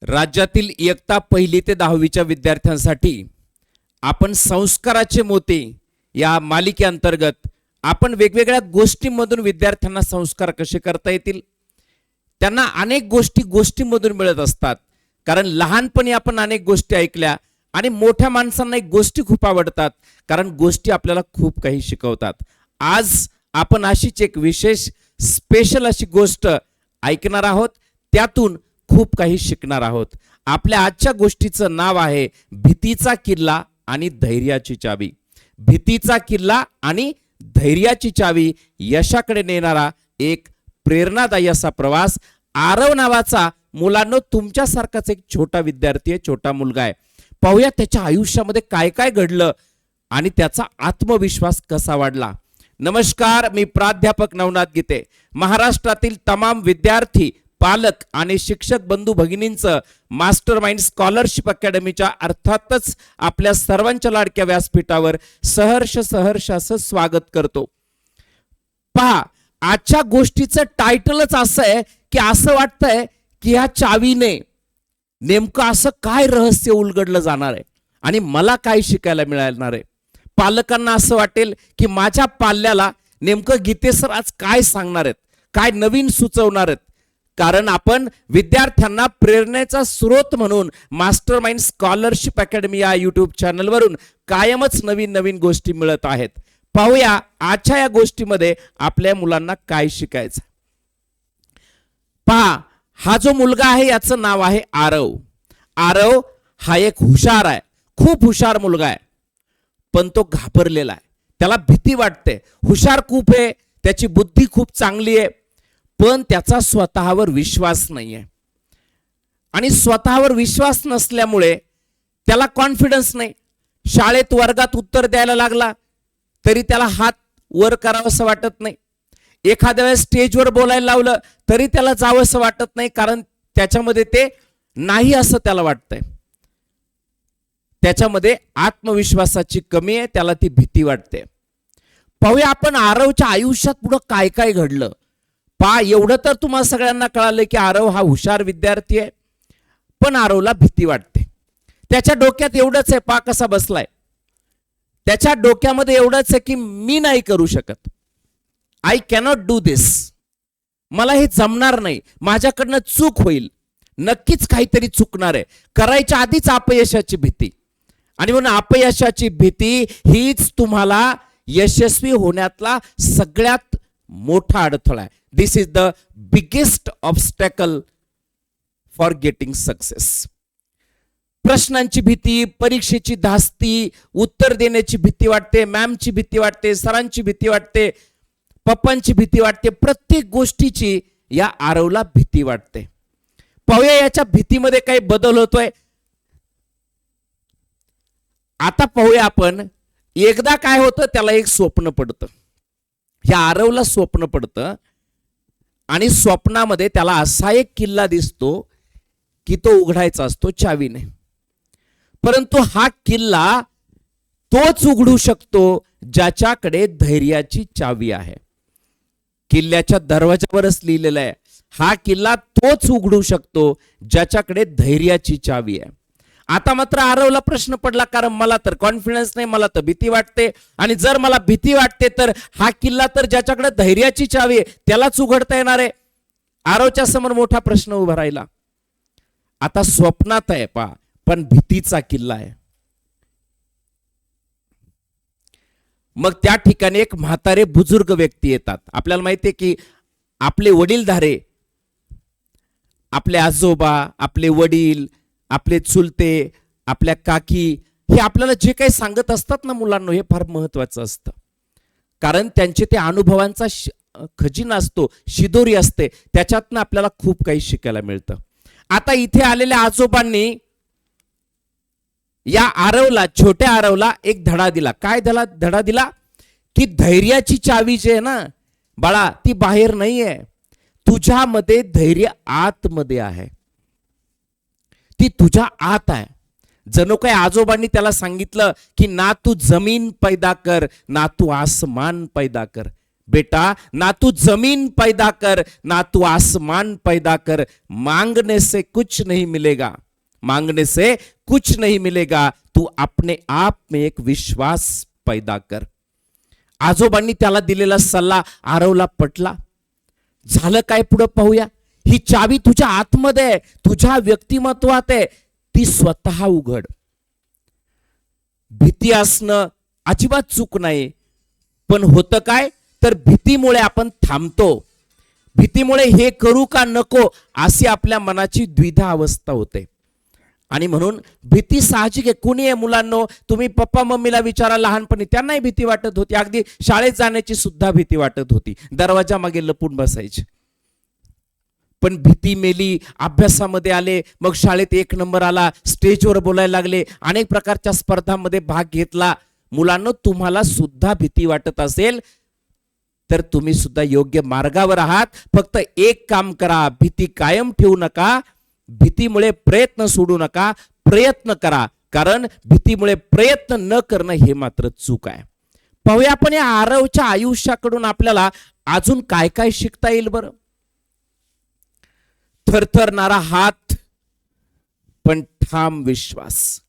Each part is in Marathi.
राज्यातील इयत्ता 1ली ते 10वीच्या विद्यार्थ्यांसाठी आपण संस्काराचे मोती या मालिकेअंतर्गत आपण वेगवेगळ्या गोष्टींमधून विद्यार्थ्यांना संस्कार कसे करता येतील, त्यांना अनेक गोष्टींमधून मिळत असतात. कारण लहानपणी आपण अनेक गोष्टी ऐकल्या आणि मोठ्या माणसांना एक गोष्टी खूप आवडतात, कारण गोष्टी आपल्याला खूप काही शिकवतात. आज आपण अशीच एक विशेष स्पेशल अशी गोष्ट ऐकणार आहोत, त्यातून खूप काही शिकणार आहोत. आपल्या आजच्या गोष्टीचं नाव आहे भीतीचा किल्ला आणि धैर्याची चावी. भीतीचा किल्ला आणि धैर्याची चावी यशाकडे नेणारा एक प्रेरणादायी असा प्रवास. आरव नावाचा मुलांनो तुमच्यासारखाच एक छोटा विद्यार्थी आहे, छोटा मुलगा आहे. पाहूया त्याच्या आयुष्यामध्ये काय काय घडलं आणि त्याचा आत्मविश्वास कसा वाढला. नमस्कार, मी प्राध्यापक नवनाथ गीते. महाराष्ट्रातील तमाम विद्यार्थी, पालक आणि शिक्षक बंधू भगिनींचं मास्टर माइंड स्कॉलरशिप अकॅडमीच्या अर्थातच आपल्या सर्वांच्या लाडक्या व्यासपीठावर सहर्ष असं स्वागत करतो. पहा, आजच्या गोष्टीचं टायटलच असं आहे की असं वाटतंय की ह्या चावीने नेमकं असं काय रहस्य उलगडलं जाणार आहे आणि मला काय शिकायला मिळणार आहे. पालकांना असं वाटेल की माझ्या पाल्याला नेमकं गीते सर आज काय सांगणार आहेत, काय नवीन सुचवणार आहेत. कारण आपण विद्यार्थ्यांना प्रेरणेचा स्रोत म्हणून मास्टर माइंड स्कॉलरशिप अकॅडमी या यूट्यूब चॅनलवरून कायमच नवीन गोष्टी मिळत आहेत. पाहूया आजच्या या गोष्टीमध्ये आपल्या मुलांना काय शिकायचं. पहा, हा जो मुलगा आहे याचं नाव आहे आरव. आरव हा एक हुशार आहे, खूप हुशार मुलगा आहे, पण तो घाबरलेला आहे. त्याला भीती वाटते. हुशार खूप आहे, त्याची बुद्धी खूप चांगली आहे, पण त्याचा स्वतःवर विश्वास नाही आहे. आणि स्वतःवर विश्वास नसल्यामुळे त्याला कॉन्फिडन्स नाही. शाळेत वर्गात उत्तर द्यायला लागला तरी त्याला हात वर करावंसं वाटत नाही. एखाद्या वेळेस स्टेजवर बोलायला लावलं तरी त्याला जावंसं वाटत नाही, कारण त्याच्यामध्ये ते नाही असं त्याला वाटतंय. त्याच्यामध्ये आत्मविश्वासाची कमी आहे, त्याला ती भीती वाटते. पाहूया आपण आरवच्या आयुष्यात पुढे काय काय घडलं. पहा, एवढं तर तुम्हाला सगळ्यांना कळालं की आरव हा हुशार विद्यार्थी आहे, पण आरवला भीती वाटते. त्याच्या डोक्यात एवढंच आहे, पहा कसा बसलाय. त्याच्या डोक्यामध्ये एवढंच आहे की मी नाही करू शकत. आय कॅनॉट डू दिस. मला हे जमणार नाही, माझ्याकडनं चूक होईल, नक्कीच काहीतरी चुकणार आहे. करायच्या आधीच अपयशाची भीती. आणि म्हणून अपयशाची भीती हीच तुम्हाला यशस्वी होण्यातला सगळ्यात मोठा अडथळा आहे. This is the biggest obstacle for getting success. प्रश्नांची भीती, परीक्षेची धास्ती, उत्तर देण्याची भीती वाटते, मॅमची भीती वाटते, सरांची भीती वाटते, पप्पांची भीती वाटते. प्रत्येक गोष्टीची या आरवला भीती वाटते. पाहूया याच्या भीतीमध्ये काही बदल होतोय. आता पाहूया आपण. एकदा काय होतं, त्याला एक स्वप्न पडतं. या आरवला स्वप्न पडतं आणि स्वप्नामध्ये त्याला असा एक किल्ला दिसतो की तो उघडायचा असतो चावीने. परंतु हा किल्ला तोच उघडू शकतो ज्याच्याकडे धैर्याची चावी आहे. किल्ल्याच्या दरवाजावरच लिहिलेलं आहे, हा किल्ला तोच उघडू शकतो ज्याच्याकडे धैर्याची चावी आहे. आता मात्र आरवला प्रश्न पडला, कारण मला तर कॉन्फिडन्स नाही, मला तर भीती वाटते. आणि जर मला भीती वाटते तर हा किल्ला तर ज्याच्याकडे धैर्याची चावी आहे त्यालाच उघडता येणार आहे. आरवच्या समोर मोठा प्रश्न उभा राहिला. आता स्वप्नात आहे पहा, पण भीतीचा किल्ला आहे. मग त्या ठिकाणी एक म्हातारे बुजुर्ग व्यक्ती येतात. आपल्याला माहिती आहे की आपले वडीलधारे, आपले आजोबा, आपले वडील, आपले चुलते, आपल्या काकी, हे आपल्याला जे काही सांगत असतात ना मुलांना, हे फार महत्वाचं असतं. कारण त्यांचे ते अनुभवांचा खजिना असतो, शिदोरी असते, त्याच्यातनं आपल्याला खूप काही शिकायला मिळतं. आता इथे आलेल्या आजोबांनी या आरवला, छोट्या आरवला एक धडा दिला. काय धडा दिला की धैर्याची चावी जी आहे ना बाळा, ती बाहेर नाहीये, तुझ्यामध्ये धैर्य आतमध्ये आहे, ती तुझ्या आत आहे. जणू काय आजोबांनी त्याला सांगितलं की ना तू जमीन पैदा कर, ना तू आसमान पैदा कर, बेटा ना तू जमीन पैदा कर ना तू आसमान पैदा कर, मांगने से कुछ नहीं मिलेगा, मांगने से कुछ नहीं मिलेगा, तू अपने आप में एक विश्वास पैदा कर. आजोबांनी त्याला दिलेला सल्ला आरवला पटला. झालं काय पुढे पाहूया. ही चावी तुझ्या आतमध्ये आहे, तुझ्या व्यक्तिमत्वात आहे, ती स्वतः उघड. भीती असणं अजिबात चूक नाही, पण होतं काय तर भीतीमुळे आपण थांबतो. भीतीमुळे हे करू का नको अशी आपल्या मनाची द्विधा अवस्था होते. आणि म्हणून भीती साहजिक आहे. कुणी आहे मुलांनो, तुम्ही पप्पा मम्मीला विचारा, लहानपणी त्यांनाही भीती वाटत होती. अगदी शाळेत जाण्याची सुद्धा भीती वाटत होती, दरवाजा मागे लपून बसायचे. पण भीती मेली, अभ्यासामध्ये आले, मग शाळेत 1 नंबर आला, स्टेजवर बोलायला लागले, अनेक प्रकारच्या स्पर्धांमध्ये भाग घेतला. मुलांनो, तुम्हाला सुद्धा भीती वाटत असेल तर तुम्ही सुद्धा योग्य मार्गावर आहात. फक्त एक काम करा, भीती कायम ठेवू नका. भीतीमुळे प्रयत्न सोडू नका, प्रयत्न करा. कारण भीतीमुळे प्रयत्न न करणं हे मात्र चूक आहे. पाहूया आपण या आरवच्या आयुष्याकडून आपल्याला अजून काय काय शिकता येईल बरं. थरथरणारा हात पण ठाम विश्वास.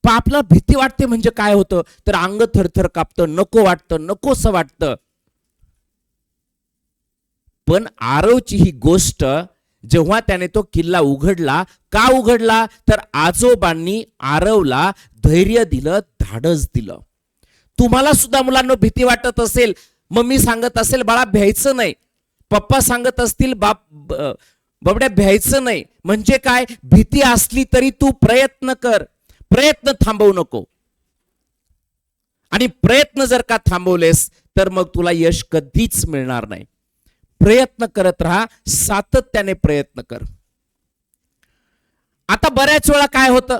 आपला भीती वाटते म्हणजे काय होतं तर अंग थरथर कापतं, नको वाटतं, नकोसं वाटतं. पण आरवची ही गोष्ट जेव्हा त्याने तो किल्ला उघडला, का उघडला तर आजोबांनी आरवला धैर्य दिलं, धाडस दिलं. तुम्हाला सुद्धा मुलांना भीती वाटत असेल, मम्मी सांगत असेल बाळा भ्यायचं नाही, पप्पा सांगत असतील बाबड्या भ्यायचं नाही, म्हणजे काय, भीती असली तरी तू प्रयत्न कर, प्रयत्न थांबवू नको. आणि प्रयत्न जर का थांबवलेस तर मग तुला यश कधीच मिळणार नाही. प्रयत्न करत राहा, सातत्याने प्रयत्न कर. आता बऱ्याच वेळा काय होतं,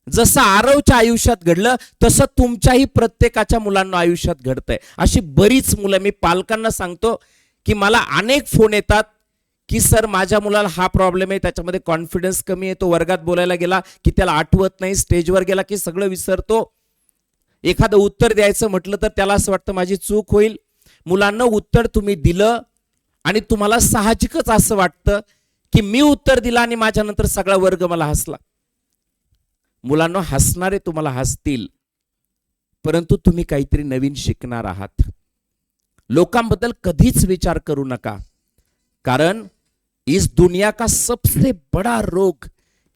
जसं आरवच्या आयुष्यात घडलं तसं तुमच्याही प्रत्येकाच्या मुलांना आयुष्यात घडतंय. अशी बरीच मुलं, मी पालकांना सांगतो की मला अनेक फोन येतात की सर माझ्या मुलाला हा प्रॉब्लेम आहे, त्याच्यामध्ये कॉन्फिडन्स कमी आहे, तो वर्गात बोलायला गेला की त्याला आठवत नाही, स्टेजवर गेला की सगळं विसरतो, एखादं उत्तर द्यायचं म्हटलं तर त्याला असं वाटतं माझी चूक होईल. मुलांना उत्तर तुम्ही दिलं आणि तुम्हाला साहजिकच असं वाटतं की मी उत्तर दिलं आणि माझ्यानंतर सगळा वर्ग मला हसला. मुलांना हसणारे तुम्हाला हसतील, परंतु तुम्ही काहीतरी नवीन शिकणार आहात. लोकांबद्दल कधीच विचार करू नका, कारण इस दुनिया का सबसे बड़ा रोग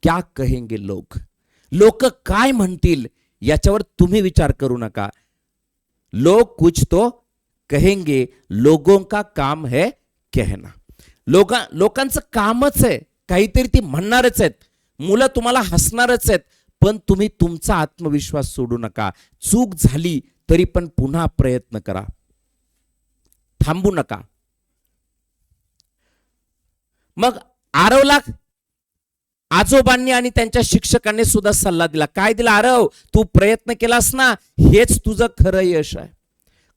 क्या कहेंगे लोग. लोक काय म्हणतील याच्यावर तुम्ही विचार करू नका. लोग कुछ तो कहेंगे, लोगों का काम है कहना. लोकांचं कामच आहे काहीतरी ती म्हणणारच आहेत. मुलं तुम्हाला हसणारच आहेत, पण तुम्ही तुमचा आत्मविश्वास सोडू नका. चूक झाली तरी पण पुन्हा प्रयत्न करा, थांबू नका. मग आरवला आजोबांनी आणि त्यांच्या शिक्षकांनी सुद्धा सल्ला दिला. काय दिला, आरव तू प्रयत्न केलास ना, हेच तुझं खरं यश आहे.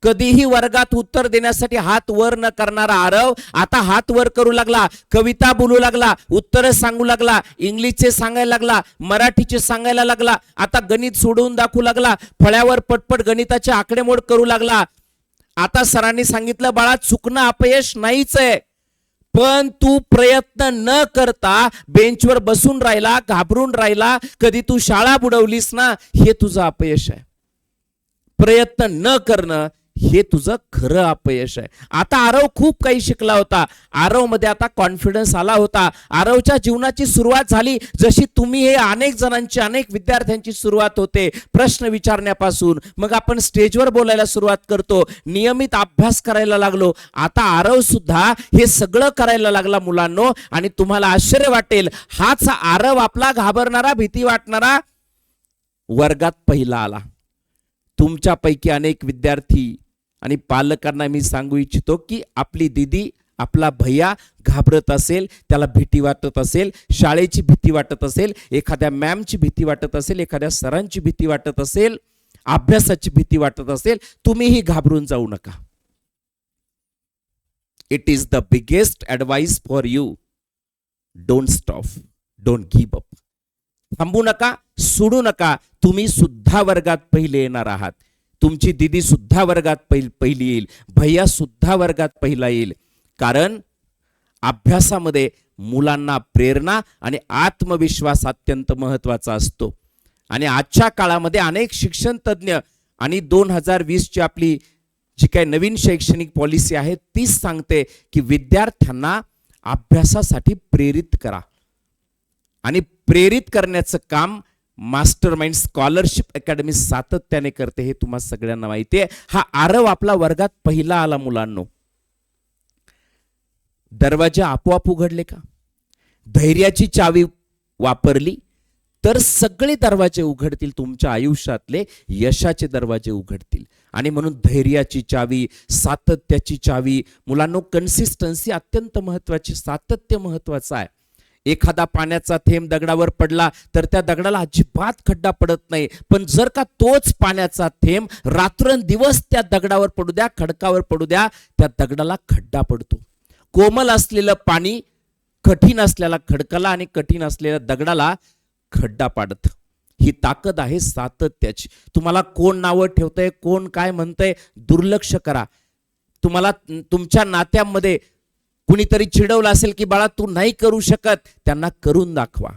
कधीही वर्गात उत्तर देण्यासाठी हात वर न करणारा आरव आता हात वर करू लागला, कविता बोलू लागला, उत्तर सांगू लागला, इंग्लिशचे सांगायला लागला, मराठीचे सांगायला लागला, आता गणित सोडवून दाखवू लागला, फळ्यावर पटपट गणिताचे आकडेमोड करू लागला. आता सरांनी सांगितलं बाळा चुकणं अपयश नाहीच आहे, पण तू प्रयत्न न करता बेंचवर बसून राहिला, घाबरून राहिला, कधी तू शाळा बुडवलीस ना, हे तुझं अपयश आहे. प्रयत्न न करणं हे तुझं खरं अपयश आहे. आता आरव खूप काही शिकला होता, आरव मध्ये आता कॉन्फिडन्स आला होता. आरवच्या जीवनाची सुरुवात झाली जशी तुम्ही हे अनेक जणांची, अनेक विद्यार्थ्यांची सुरुवात होते, प्रश्न विचारण्यापासून. मग आपण स्टेजवर बोलायला सुरुवात करतो, नियमित अभ्यास करायला लागलो. आता आरव सुद्धा हे सगळं करायला लागला मुलांनो. आणि तुम्हाला आश्चर्य वाटेल, हाच आरव आपला घाबरणारा, भीती वाटणारा वर्गात पहिला आला. तुमच्यापैकी अनेक विद्यार्थी आणि पालकांना मी सांगू इच्छितो की आपली दीदी, आपला भैया घाबरत असेल, त्याला भीती वाटत असेल, शाळेची भीती वाटत असेल, एखाद्या मॅमची भीती वाटत असेल, एखाद्या सरांची भीती वाटत असेल, अभ्यासाची भीती वाटत असेल, तुम्हीही घाबरून जाऊ नका. It is the biggest advice for you. Don't stop, don't give up. थांबू नका, सोडू नका. तुम्ही सुद्धा वर्गात पहिले येणार आहात. तुमची दीदी सुद्धा वर्गात पहिली येईल, भैया सुद्धा वर्गात पहिला येईल. कारण अभ्यासामध्ये मुलांना प्रेरणा आणि आत्मविश्वास अत्यंत महत्वाचा असतो. आणि आजच्या काळामध्ये अनेक शिक्षण तज्ञ आणि 2020 ची आपली जी काही नवीन शैक्षणिक पॉलिसी आहे तीच सांगते की विद्यार्थ्यांना अभ्यासासाठी प्रेरित करा. आणि प्रेरित करण्याचं काम मास्टर माइंड स्कॉलरशिप अकॅडमी सातत्याने करते, हे तुम्हाला सगळ्यांना माहिती आहे. हा आरव आपला वर्गात पहिला आला मुलांनो. दरवाजा आपोआप उघडले का? धैर्याची चावी वापरली तर सगळे दरवाजे उघडतील, तुमच्या आयुष्यातले यशाचे दरवाजे उघडतील. आणि म्हणून धैर्याची चावी, सातत्याची चावी मुलांनो, कन्सिस्टन्सी अत्यंत महत्वाची, सातत्य महत्वाचं आहे. एखादा पाण्याचा थेंब दगडावर पडला तर त्या दगडाला अजिबात खड्डा पडत नाही, पण जर का तोच पाण्याचा थेंब रात्रंदिवस त्या दगडावर पडू द्या, खडकावर पडू द्या, त्या दगडाला खड्डा पडतो. कोमल असलेलं पाणी कठीण असलेल्या खडकाला आणि कठीण असलेल्या दगडाला खड्डा पाडत. ही ताकद आहे सातत्याची. तुम्हाला कोण नावं ठेवतंय, कोण काय म्हणतंय, दुर्लक्ष करा. तुम्हाला तुमच्या नात्यामध्ये कुणीतरी चिडवलं असेल की बाळा तू नाही करू शकत, त्यांना करून दाखवा,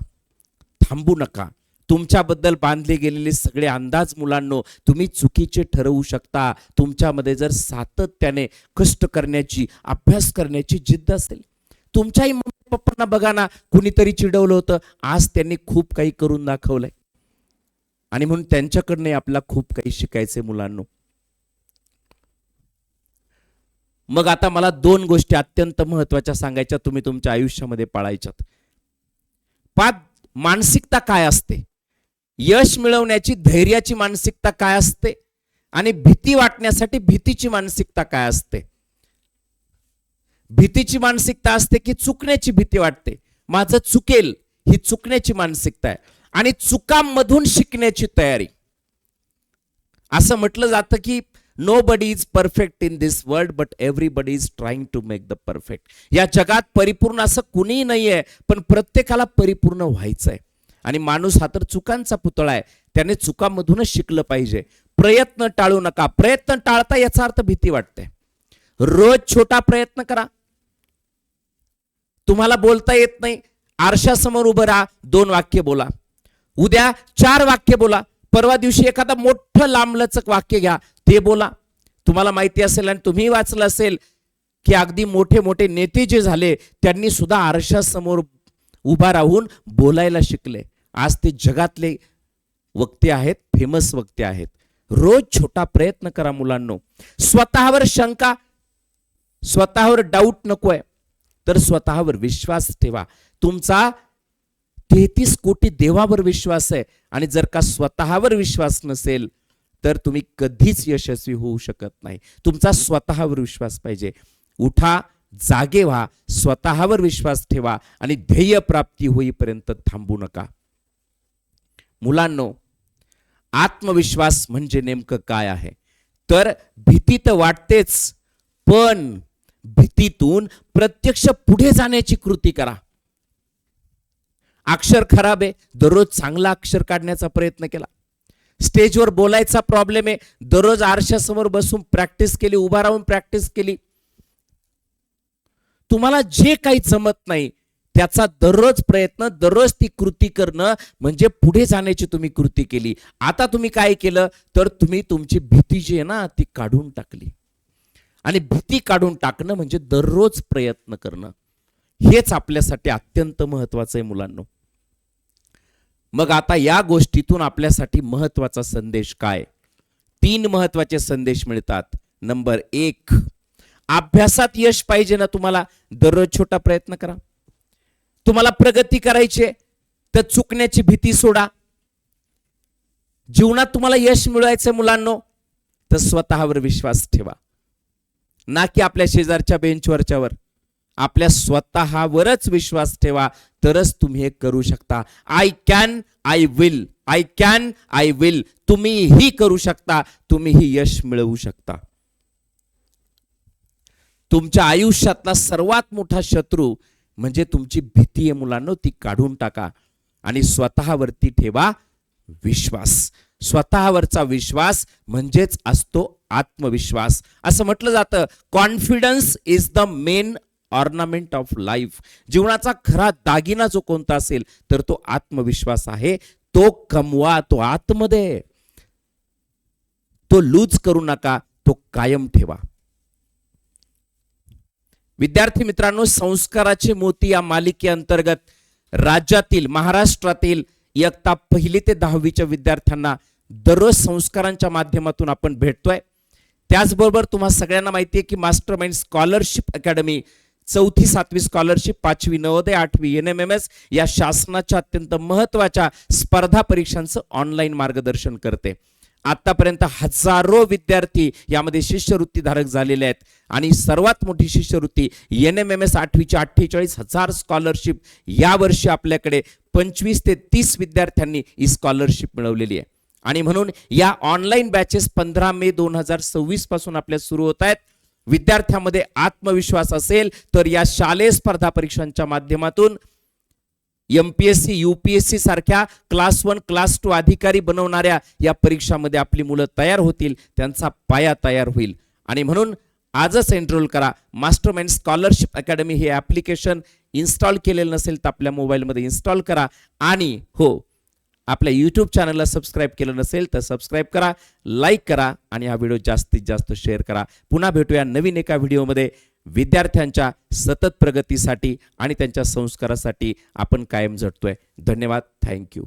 थांबू नका. तुमच्याबद्दल बांधले गेलेले सगळे अंदाज मुलांनो तुम्ही चुकीचे ठरवू शकता. तुमच्यामध्ये जर सातत्याने कष्ट करण्याची, अभ्यास करण्याची जिद्द असेल. तुमच्याही मम्मी पप्पांना बघा ना, कुणीतरी चिडवलं होतं, आज त्यांनी खूप काही करून दाखवलंय. आणि म्हणून त्यांच्याकडनं आपल्याला खूप काही शिकायचे मुलांनो. मग आता मला 2 गोष्टी अत्यंत महत्वाच्या सांगायच्या, तुम्ही तुमच्या आयुष्यामध्ये पाळायच्यात. मानसिकता काय असते, यश मिळवण्याची धैर्याची मानसिकता काय असते, आणि भीती वाटण्यासाठी भीतीची मानसिकता काय असते. भीतीची मानसिकता असते की चुकण्याची भीती वाटते, माझं चुकेल, ही चुकण्याची मानसिकता आहे. आणि चुकांमधून शिकण्याची तयारी. असं म्हटलं जातं की nobody is perfect in this world but everybody is trying to make the perfect. या जगात परिपूर्ण असं कुणीही नाहीये, पण प्रत्येकाला परिपूर्ण व्हायचंय. आणि माणूस हा तर चुकांचा पुतळा आहे, त्याने चुकांमधूनच शिकलं पाहिजे. प्रयत्न टाळू नका. प्रयत्न टाळता याचा अर्थ भीती वाटते. रोज छोटा प्रयत्न करा. तुम्हाला बोलता येत नाही, आरशासमोर उभं राहा, 2 वाक्य बोला. उद्या 4 वाक्य बोला. परवा दिवशी एखादा मोठं लांबलचक वाक्य घ्या, ते बोला. तुम्हाला माहिती असेल आणि तुम्ही वाचलं असेल की अगदी मोठे मोठे नेते जे झाले त्यांनी सुद्धा आरशासमोर उभा राहून बोलायला शिकले. आज ते जगातले वक्ते आहेत, फेमस वक्ते आहेत. रोज छोटा प्रयत्न करा मुलांनो. स्वतःवर शंका, स्वतःवर डाऊट नकोय, तर स्वतःवर विश्वास ठेवा. तुमचा 33 कोटी देवावर विश्वास आहे. आणि जर का स्वतःवर विश्वास नसेल तर तुम्ही कधीच यशस्वी होऊ शकत नाही. तुमचा स्वतःवर विश्वास पाहिजे. उठा, जागे व्हा, स्वतःवर विश्वास ठेवा आणि ध्येय प्राप्ती होईपर्यंत थांबू नका. मुलांनो, आत्मविश्वास म्हणजे नेमकं काय आहे, तर भीती तर वाटतेच, पण भीतीतून प्रत्यक्ष पुढे जाण्याची कृती करा. अक्षर खराब आहे, दररोज चांगला अक्षर काढण्याचा प्रयत्न केला. स्टेजवर बोलायचा प्रॉब्लेम आहे, दररोज आरशासमोर बसून प्रॅक्टिस केली, उभा राहून प्रॅक्टिस केली. तुम्हाला जे काही जमत नाही त्याचा दररोज प्रयत्न, दररोज ती कृती करणं म्हणजे पुढे जाण्याची तुम्ही कृती केली. आता तुम्ही काय केलं तर तुम्ही तुमची भीती जी आहे ना ती काढून टाकली. आणि भीती काढून टाकणं म्हणजे दररोज प्रयत्न करणं. हेच आपल्यासाठी अत्यंत महत्वाचं आहे मुलांनो. मग आता या गोष्टीतून आपल्यासाठी महत्वाचा संदेश काय? 3 महत्वाचे संदेश मिळतात. नंबर 1, अभ्यासात यश पाहिजे ना तुम्हाला, दररोज छोटा प्रयत्न करा. तुम्हाला प्रगती करायची तर चुकण्याची भीती सोडा. जीवनात तुम्हाला यश मिळवायचं मुलांनो तर स्वतःवर विश्वास ठेवा, ना की आपल्या शेजारच्या बेंचवरच्यावर. आपल्या स्वतःवरच विश्वास ठेवा, तरच तुम्ही हे करू शकता. I can, I will, I can, I will. तुम्हीही करू शकता, तुम्हीही यश मिळवू शकता. तुमच्या आयुष्यातला सर्वात मोठा शत्रू म्हणजे तुमची भीती आहे मुलांनो, ती काढून टाका आणि स्वतःवरती ठेवा विश्वास. स्वतःवरचा विश्वास म्हणजेच असतो आत्मविश्वास. असं म्हटलं जातं, confidence is the main ornament of life. जीवनाचा खरा दागिना जो कोणता असेल तर तो आत्मविश्वास आहे. तो कमवा, तो आतमध्ये, तो लूज करू नका, तो कायम ठेवा. विद्यार्थी मित्रांनो, संस्काराचे मोती या मालिकेअंतर्गत राज्यातील, महाराष्ट्रातील इयत्ता 1ली ते 10वीच्या विद्यार्थ्यांना दररोज संस्कारांच्या माध्यमातून आपण भेटतोय. त्याचबरोबर तुम्हाला सगळ्यांना माहिती आहे की मास्टर माइंड स्कॉलरशिप अकॅडमी 4थी 7वी स्कॉलरशिप, 5वी नवोदय, 8वी NMMS या शासनाच्या अत्यंत महत्त्वाच्या स्पर्धा परीक्षांचं ऑनलाईन मार्गदर्शन करते. आतापर्यंत हजारो विद्यार्थी यामध्ये शिष्यवृत्ती धारक झालेले आहेत आणि सर्वात मोठी शिष्यवृत्ती NMMS 8वीच्या 48,000 स्कॉलरशिप यावर्षी आपल्याकडे 25 ते 30 विद्यार्थ्यांनी ही स्कॉलरशिप मिळवलेली आहे. आणि म्हणून या ऑनलाईन बॅचेस 15 मे 2026 पासून आपल्या सुरू होत आहेत. विद्यार्थ्यांमध्ये आत्मविश्वास असेल तर या शालेय स्पर्धा परीक्षांच्या माध्यमातून MPSC UPSC सारख्या क्लास 1 क्लास 2 अधिकारी बनवणाऱ्या या परीक्षामध्ये आपली मुलं तयार होतील, त्यांचा पाया तयार होईल. आणि म्हणून आजच एनरोल करा. मास्टर माइंड स्कॉलरशिप अकॅडमी हे ॲप्लिकेशन इन्स्टॉल केलेलं नसेल तर आपल्या मोबाईलमध्ये इन्स्टॉल करा. आणि हो, आपल्या यूट्यूब चॅनलला सबस्क्राईब केलं नसेल तर सबस्क्राईब करा, लाईक करा आणि हा व्हिडिओ जास्तीत जास्त शेअर करा. पुन्हा भेटूया नवीन एका व्हिडिओमध्ये. विद्यार्थ्यांच्या सतत प्रगतीसाठी आणि त्यांच्या संस्कारासाठी आपण कायम झटतोय. धन्यवाद. थँक्यू.